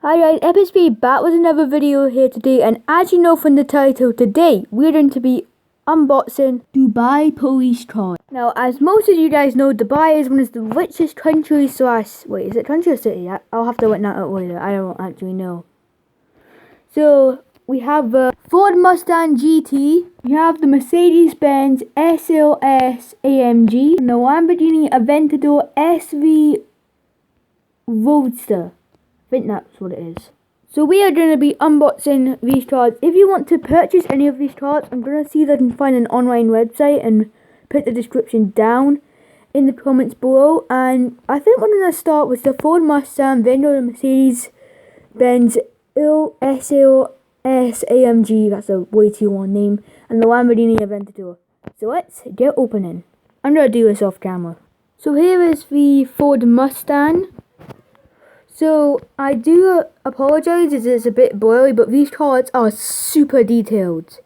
Hi guys, FSB back with another video here today, and as you know from the title, today we're going to be unboxing Dubai police car. Now, as most of you guys know, Dubai is one of the richest countries wait, is it country or city? I'll have to work that out later, I don't actually know. So, we have the Ford Mustang GT, we have the Mercedes-Benz SLS AMG, and the Lamborghini Aventador SV roadster. I think that's what it is. So we are going to be unboxing these cars. If you want to purchase any of these cars, I'm going to see if I can find an online website and put the description down in the comments below. And I think we're going to start with the Ford Mustang, then go to Mercedes-Benz SLS AMG, that's a way too long name, and the Lamborghini Aventador. So let's get opening. I'm going to do this off camera. So here is the Ford Mustang. So, I do apologise as it's a bit blurry, but these cards are super detailed.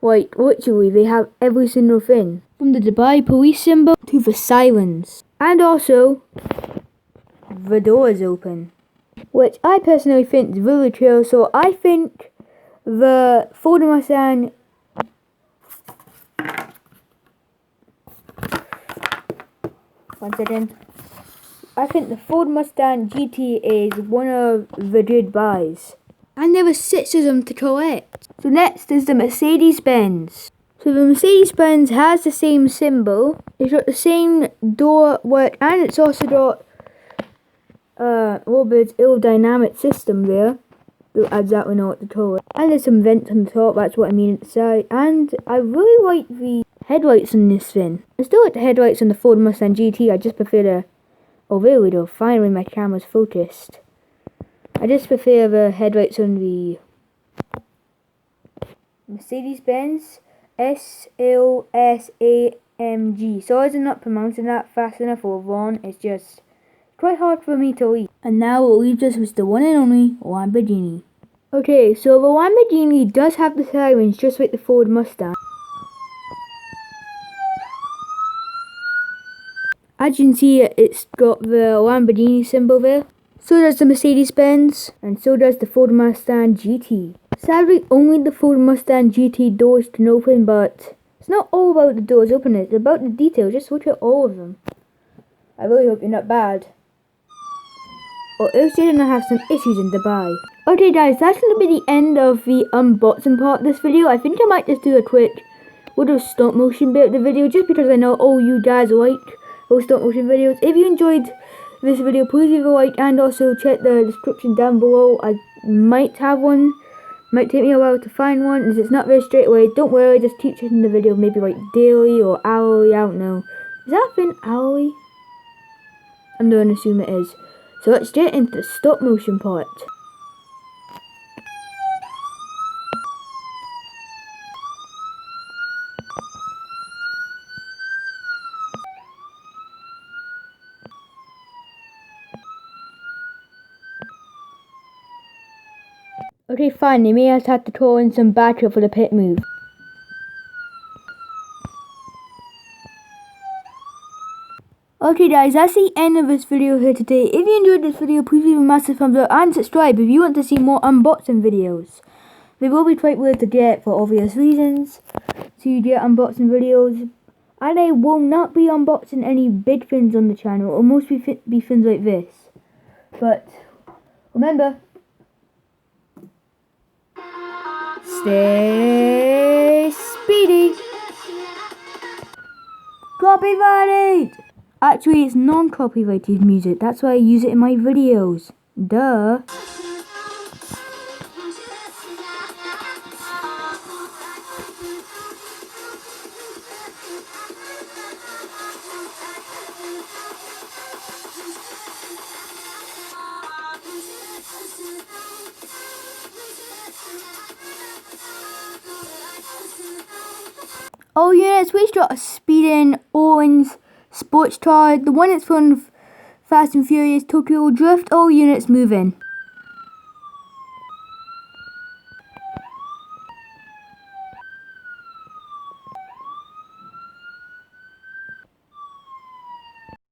Like, literally, they have every single thing. From the Dubai police symbol to the sirens. And also, the door is open. Which I personally think is really cool, so I think the Ford Mustang... One second. I think the Ford Mustang GT is one of the good buys. And there were 6 of them to collect. So next is the Mercedes-Benz. So the Mercedes-Benz has the same symbol. It's got the same door work, and it's also got a little bit aerodynamic system there. That adds that we know what to call it. And there's some vents on the top, that's what I mean at the side. And I really like the headlights on this thing. I still like the headlights on the Ford Mustang GT, I just prefer the... Oh, there we go. Finally, my camera's focused. I just prefer the headlights on the Mercedes-Benz SLS AMG. Sorry I'm not pronouncing that fast enough or wrong. It's just quite hard for me to read. And now what leaves us with the one and only Lamborghini. Okay, so the Lamborghini does have the sirens just like the Ford Mustang. As you can see, it's got the Lamborghini symbol there. So does the Mercedes-Benz, and so does the Ford Mustang GT. Sadly, only the Ford Mustang GT doors can open, but it's not all about the doors opening, it's about the details. Just look at all of them. I really hope you're not bad. Or else you're gonna have some issues in Dubai. Okay guys, that's gonna be the end of the unboxing part of this video. I think I might just do a quick little stop motion bit of the video, just because I know all you guys like those stop motion videos. If you enjoyed this video, please leave a like, and also check the description down below. I might have one. Might take me a while to find one, as it's not very straight away. Don't worry, just keep checking the video, maybe like daily or hourly, I don't know. Is that a thing, hourly? I'm going to assume it is. So let's get into the stop motion part. Okay, fine, they may have to call in some backup for the pit move. Okay guys, that's the end of this video here today. If you enjoyed this video, please leave a massive thumbs up and subscribe if you want to see more unboxing videos. They will be quite weird to get for obvious reasons, so you get unboxing videos. And I will not be unboxing any big things on the channel, or mostly be things like this. But, remember, stay speedy. Copyrighted! Actually, it's non-copyrighted music. That's why I use it in my videos. Duh. Oh yes, we got a speeding orange sports car, the one that's from Fast and Furious Tokyo Drift. All units moving.